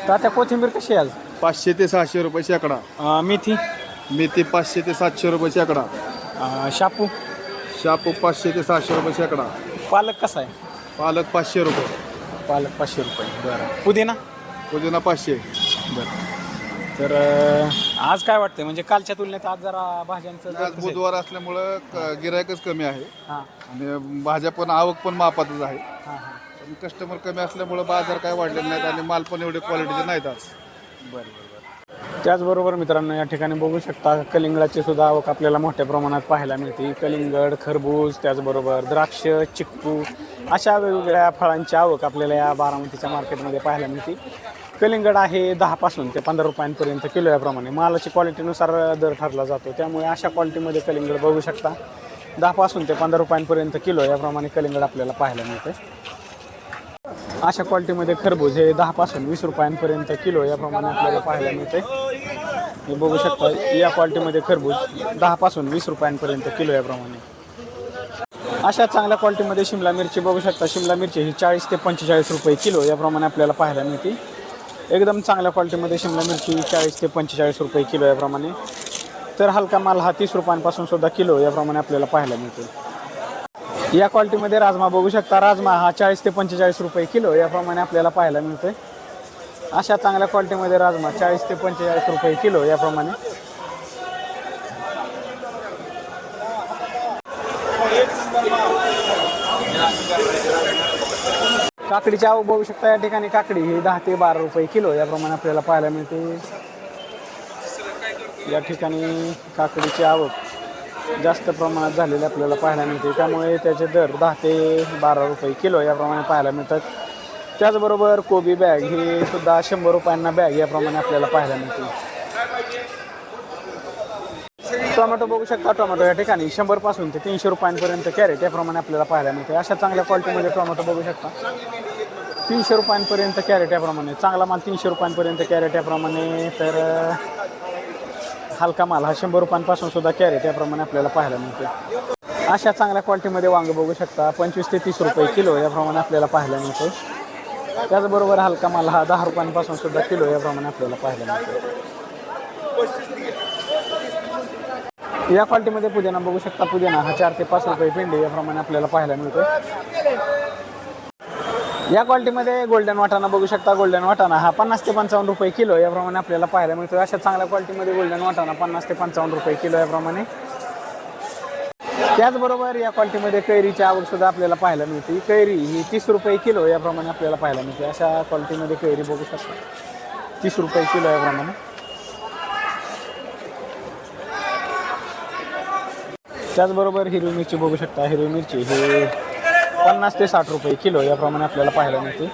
तात्या कोथिंबीर कशी आहे आज? 500 ते 600 रुपये शेकडा. मेथी, मेथी 500 ते 700 रुपये शेकडा. शापू, शापू 500 ते 600 रुपये शेकडा. पालक कसा आहे? पालक 500 रुपये. पालक 500 रुपये. बरं. पुदिना? पुदिना 500. बरं. तर आज काय वाटतंय म्हणजे कालच्या तुलनेत आज जरा भाज्यांचं दर आज कसं आहे? बुधवार असल्यामुळं गिरायकच कमी आहे हां आणि भाज्या पण आवक पण मापातच आहे. हां हां. पण कस्टमर कमी असल्यामुळं बाजार काय वाढलेले नाहीत आणि माल पण एवढे क्वालिटीचे नाहीत आज. बरं बरं. त्याचबरोबर मित्रांनो या ठिकाणी बघू शकता कलिंगडाची सुद्धा आवक आपल्याला मोठ्या प्रमाणात पाहायला मिळते. कलिंगड, खरबूज, त्याचबरोबर द्राक्ष, चिक्कू अशा वेगवेगळ्या फळांची आवक आपल्याला या बारामतीच्या मार्केटमध्ये पाहायला मिळते. कलिंगड आहे 10 पासून ते 15 रुपयांपर्यंत किलो याप्रमाणे मालाची क्वालिटीनुसार दर ठरला जातो. त्यामुळे अशा क्वालिटीमध्ये कलिंगड बघू शकता 10 पासून ते 15 रुपयांपर्यंत किलो याप्रमाणे कलिंगड आपल्याला पाहायला मिळते. अशा क्वालिटीमध्ये खरबूज हे 10 पासून 20 रुपयांपर्यंत किलो याप्रमाणे आपल्याला पाहायला मिळते. हे बघू शकता या क्वालिटीमध्ये खरबूज 10 पासून 20 रुपयांपर्यंत किलो याप्रमाणे. अशा चांगल्या क्वालिटीमध्ये शिमला मिरची बघू शकता. शिमला मिरची ही 40 ते 45 रुपये किलो याप्रमाणे आपल्याला पाहायला मिळते. एकदम चांगल्या क्वालिटीमध्ये शिमला मिरची 40 ते 45 रुपये किलो याप्रमाणे. तर हलका माल हा 30 रुपयांपासून सुद्धा किलो याप्रमाणे आपल्याला पाहायला मिळतो. या क्वालिटीमध्ये राजमा बघू शकता. राजमा हा 40 ते 45 रुपये किलो याप्रमाणे आपल्याला पाहायला मिळतोय. अशा चांगल्या क्वालिटीमध्ये राजमा 40 ते 45 रुपये किलो याप्रमाणे. काकडीची आवक बघू शकता. या ठिकाणी काकडी ही 10 ते 12 रुपये किलो याप्रमाणे आपल्याला पाहायला मिळते. या ठिकाणी काकडीची आवक जास्त प्रमाणात झालेली आपल्याला पाहायला मिळते. त्यामुळे त्याचे दर 10 ते 12 रुपये किलो याप्रमाणे पाहायला मिळतात. त्याचबरोबर कोबी बॅग ही सुद्धा 100 रुपयांना बॅग याप्रमाणे आपल्याला पाहायला मिळते. टोमॅटो बघू शकता. टोमॅटो या ठिकाणी 100 पासून ते 300 रुपयांपर्यंत कॅरेट याप्रमाणे आपल्याला पाहायला मिळते. अशा चांगल्या क्वालिटीमध्ये टोमॅटो बघू शकता 300 रुपयांपर्यंत कॅरेट याप्रमाणे. चांगला माल 300 रुपयांपर्यंत कॅरेट याप्रमाणे. तर हलका माल हा 100 रुपयांपासून सुद्धा कॅरेट याप्रमाणे आपल्याला पाहायला मिळते. अशा चांगल्या क्वालिटीमध्ये वांग बघू शकता 25 ते 30 रुपये किलो याप्रमाणे आपल्याला पाहायला मिळते. त्याचबरोबर हलका माल हा 10 रुपयांपासून सुद्धा किलो याप्रमाणे आपल्याला पाहायला मिळतो. या क्वालिटीमध्ये पुदिना बघू शकता. पुदिना हा 4 ते 5 रुपये पेंडे याप्रमाणे आपल्याला पाहायला मिळतो. या क्वालिटीमध्ये गोल्डन वाटाणा बघू शकता. गोल्डन वाटाणा हा 50 ते 55 रुपये किलो याप्रमाणे आपल्याला पाहायला मिळतो. अशा चांगल्या क्वालिटीमध्ये गोल्डन वाटाणा 50 ते 55 रुपये किलो याप्रमाणे. त्याचबरोबर या क्वालिटीमध्ये कैरीची आवक सुद्धा आपल्याला पाहायला मिळते. कैरी ही 30 रुपये किलो याप्रमाणे आपल्याला पाहायला मिळते. अशा क्वालिटीमध्ये कैरी बघू शकता 30 रुपये किलो याप्रमाणे. त्याचबरोबर हिरवी मिरची बघू शकता. हिरवी मिरची ही 50 ते 60 रुपये किलो याप्रमाणे आपल्याला पाहायला मिळते.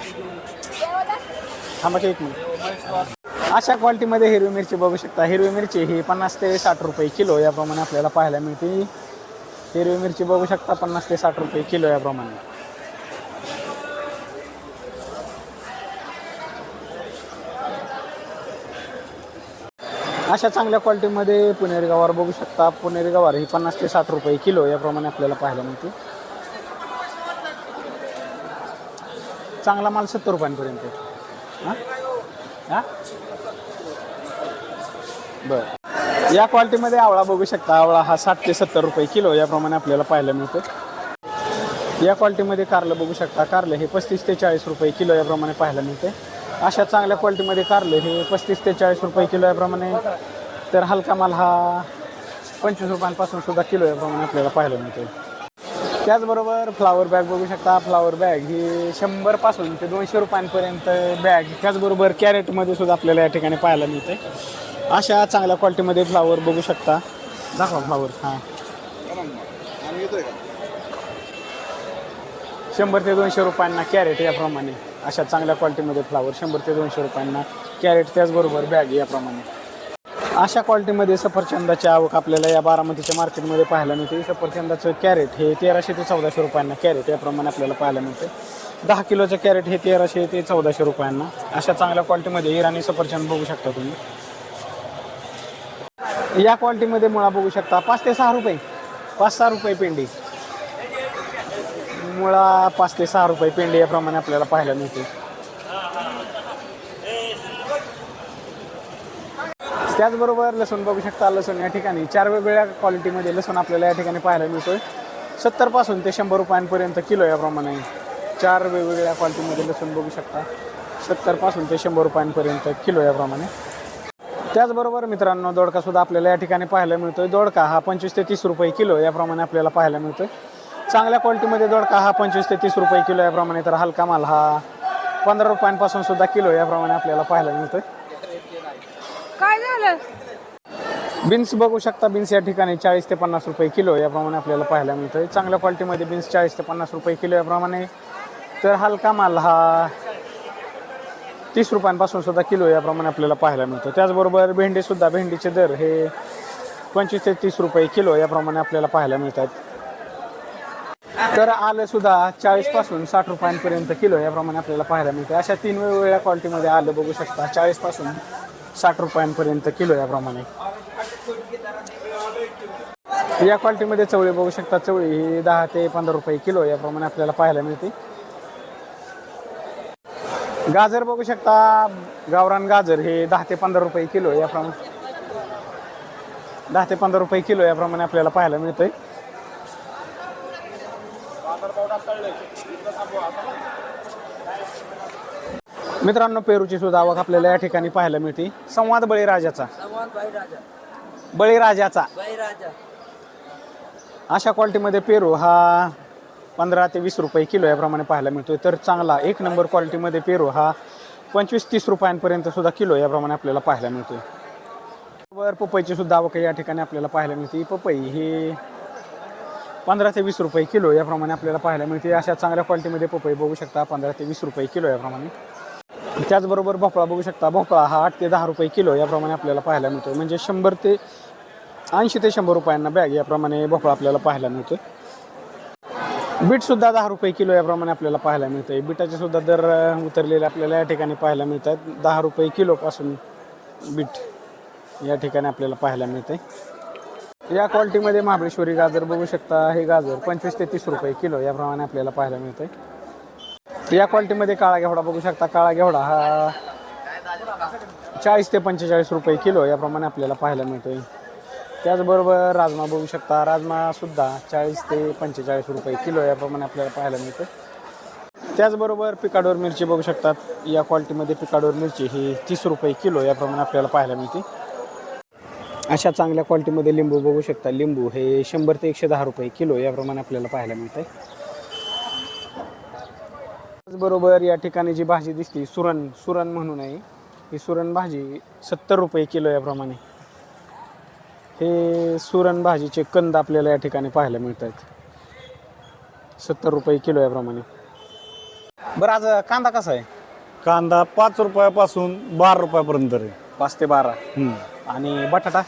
थांबा एक मिनिट. अशा क्वालिटीमध्ये हिरवी मिरची बघू शकता. हिरवी मिरची ही 50 ते 60 रुपये किलो याप्रमाणे आपल्याला पाहायला मिळते. हिरवी मिरची बघू शकता 50 ते 60 रुपये किलो याप्रमाणे. अशा चांगल्या क्वालिटीमध्ये पुणेरी गवार बघू शकता. पुणेरी गवार ही 50 ते 60 रुपये किलो याप्रमाणे आपल्याला पाहायला मिळते. चांगला माल 70 रुपयांपर्यंत. हां हां बरं. या क्वालिटीमध्ये आवळा बघू शकता. आवळा हा 60 ते 70 रुपये किलो याप्रमाणे आपल्याला पाहायला मिळतो. या क्वालिटीमध्ये कारलं बघू शकता. कारलं हे 35 ते 40 रुपये किलो याप्रमाणे पाहायला मिळते. अशा चांगल्या क्वालिटीमध्ये कारलं हे 35 ते 40 रुपये किलो याप्रमाणे. तर हलका माल हा 25 रुपयांपासून सुद्धा किलो याप्रमाणे आपल्याला पाहायला मिळतो. त्याचबरोबर फ्लावर बॅग बघू शकता. फ्लावर बॅग ही 100 पासून ते 200 रुपयांपर्यंत बॅग. त्याचबरोबर कॅरेटमध्ये सुद्धा आपल्याला या ठिकाणी पाहायला मिळते. अशा चांगल्या क्वालिटीमध्ये फ्लावर बघू शकता. दाखवा फ्लावर. हां 100 ते 200 रुपयांना कॅरेट याप्रमाणे. अशा चांगल्या क्वालिटीमध्ये फ्लावर 100 ते 200 रुपयांना कॅरेट. त्याचबरोबर बॅग याप्रमाणे. अशा क्वालिटीमध्ये सफरचंदाची आवक आपल्याला या बारामतीच्या मार्केटमध्ये पाहायला मिळते. सफरचंदाचं कॅरेट हे 1300 ते 1400 रुपयांना कॅरेट याप्रमाणे आपल्याला पाहायला मिळते. 10 किलोचं कॅरेट हे 1300 ते 1400 रुपयांना. अशा चांगल्या क्वालिटीमध्ये इराणी सफरचंद बघू शकता तुम्ही. या क्वालिटीमध्ये मुळा बघू शकता 5 ते 6 रुपये 5-6 रुपये पेंडी. मुळा 5 ते 6 रुपये पेंडी याप्रमाणे आपल्याला पाहायला मिळते. त्याचबरोबर लसूण बघू शकता. लसूण या ठिकाणी 4 वेगवेगळ्या क्वालिटीमध्ये लसूण आपल्याला या ठिकाणी पाहायला मिळतोय. 70 पासून ते 100 रुपयांपर्यंत किलो याप्रमाणे 4 वेगवेगळ्या क्वालिटीमध्ये लसूण बघू शकता. 70 पासून ते 100 रुपयांपर्यंत किलो याप्रमाणे. त्याचबरोबर मित्रांनो दोडकासुद्धा आपल्याला या ठिकाणी पाहायला मिळतोय. दोडका हा 25 ते 30 रुपये किलो याप्रमाणे आपल्याला पाहायला मिळतोय. चांगल्या क्वालिटीमध्ये दोडका हा 25 ते 30 रुपये किलो याप्रमाणे, तर हलका माल हा 15 रुपयांपासून सुद्धा किलो याप्रमाणे आपल्याला पाहायला मिळतोय. काय झालं? बीन्स बघू शकता. बीन्स या ठिकाणी 40 ते 50 रुपये किलो याप्रमाणे आपल्याला पाहायला मिळतोय. चांगल्या क्वालिटीमध्ये बीन्स 40 ते 50 रुपये किलो याप्रमाणे, तर हलका माल हा 30 रुपयांपासून सुद्धा किलो याप्रमाणे आपल्याला पाहायला मिळतो. त्याचबरोबर भेंडीसुद्धा, भेंडीचे दर हे 25 ते 30 रुपये किलो याप्रमाणे आपल्याला पाहायला मिळतात. तर आलं सुद्धा 40 पासून 60 रुपयांपर्यंत किलो याप्रमाणे आपल्याला पाहायला मिळते. अशा 3 वेगवेगळ्या क्वालिटीमध्ये आलं बघू शकता. 40 पासून 60 रुपयांपर्यंत किलो याप्रमाणे. या क्वालिटीमध्ये चवळी बघू शकता. चवळी ही 10 ते 15 रुपये किलो याप्रमाणे आपल्याला पाहायला मिळते. गाजर बघू शकता. गावरान गाजर हे 10 ते 15 रुपये किलो याप्रमाणे, 10 ते 15 रुपये किलो याप्रमाणे आपल्याला पाहायला मिळतंय. मित्रांनो पेरूची सुद्धा आवक आपल्याला या ठिकाणी पाहायला मिळते. संवाद बळीराजाचा, बळीराजाचा अशा क्वालिटीमध्ये पेरू हा 15 ते 20 रुपये किलो याप्रमाणे पाहायला मिळतोय. तर चांगला 1 नंबर क्वालिटीमध्ये पेरू हा 25-30 रुपयांपर्यंत सुद्धा किलो याप्रमाणे आपल्याला पाहायला मिळतोय. बरोबर पपईची सुद्धा आवक या ठिकाणी आपल्याला पाहायला मिळते. पपई ही 15 ते 20 रुपये किलो याप्रमाणे आपल्याला पाहायला मिळते. अशा चांगल्या क्वालिटीमध्ये पपई बघू शकता 15 ते 20 रुपये किलो याप्रमाणे. त्याचबरोबर भोपळा बघू शकता. भोपळा हा 8 ते 10 रुपये किलो याप्रमाणे आपल्याला पाहायला मिळतो. म्हणजे 100 ते 80 ते 100 रुपयांना बॅग याप्रमाणे भोपळा आपल्याला पाहायला मिळतो. बीटसुद्धा 10 रुपये किलो याप्रमाणे आपल्याला पाहायला मिळतं. बीटाचे सुद्धा दर उतरलेले आपल्याला या ठिकाणी पाहायला मिळतात. 10 रुपये किलोपासून बीट या ठिकाणी आपल्याला पाहायला मिळते. या क्वालिटीमध्ये महाबळेश्वरी गाजर बघू शकता. हे गाजर 25 ते 30 रुपये किलो याप्रमाणे आपल्याला पाहायला मिळते. या क्वालिटीमध्ये काळा घेवडा बघू शकता. काळा घेवडा हा 40 ते 45 रुपये किलो याप्रमाणे आपल्याला पाहायला मिळतोय. त्याचबरोबर राजमा बघू शकता. राजमासुद्धा 40 ते 45 रुपये किलो याप्रमाणे आपल्याला पाहायला मिळते. त्याचबरोबर पिकाडोर मिरची बघू शकतात. या क्वालिटीमध्ये पिकाडोर मिरची ही 30 रुपये किलो याप्रमाणे आपल्याला पाहायला मिळते. अशा चांगल्या क्वालिटीमध्ये लिंबू बघू शकता. लिंबू हे 100 ते 110 रुपये किलो याप्रमाणे आपल्याला पाहायला मिळते. त्याचबरोबर या ठिकाणी जी भाजी दिसते सुरण म्हणून आहे, ही सुरण भाजी 70 रुपये किलो याप्रमाणे. हे सुरण भाजीचे कंद आपल्याला या ठिकाणी पाहायला मिळतात 70 रुपये किलो याप्रमाणे. बरं आज कांदा कसा आहे? कांदा 5 रुपयापासून 12 रुपयापर्यंत आहे. 5 ते 12. आणि बटाटा?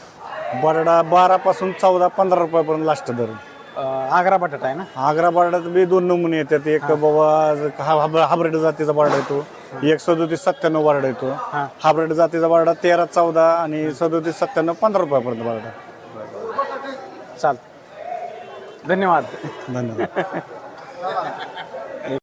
बटाटा 12 पासून 14-15 रुपयापर्यंत लास्ट दर. आग्रा बटाटा आहे ना? आग्रा बटाट्यात बी 2 नमुने येतात. एक बाबा हायब्रिड जातीचा बटाटा येतो, एक 37-97 बटाटा येतो. हायब्रिड जातीचा बटाटा 13-14 आणि 37-97 15 रुपयापर्यंत बटाटा. चाल, धन्यवाद. धन्यवाद.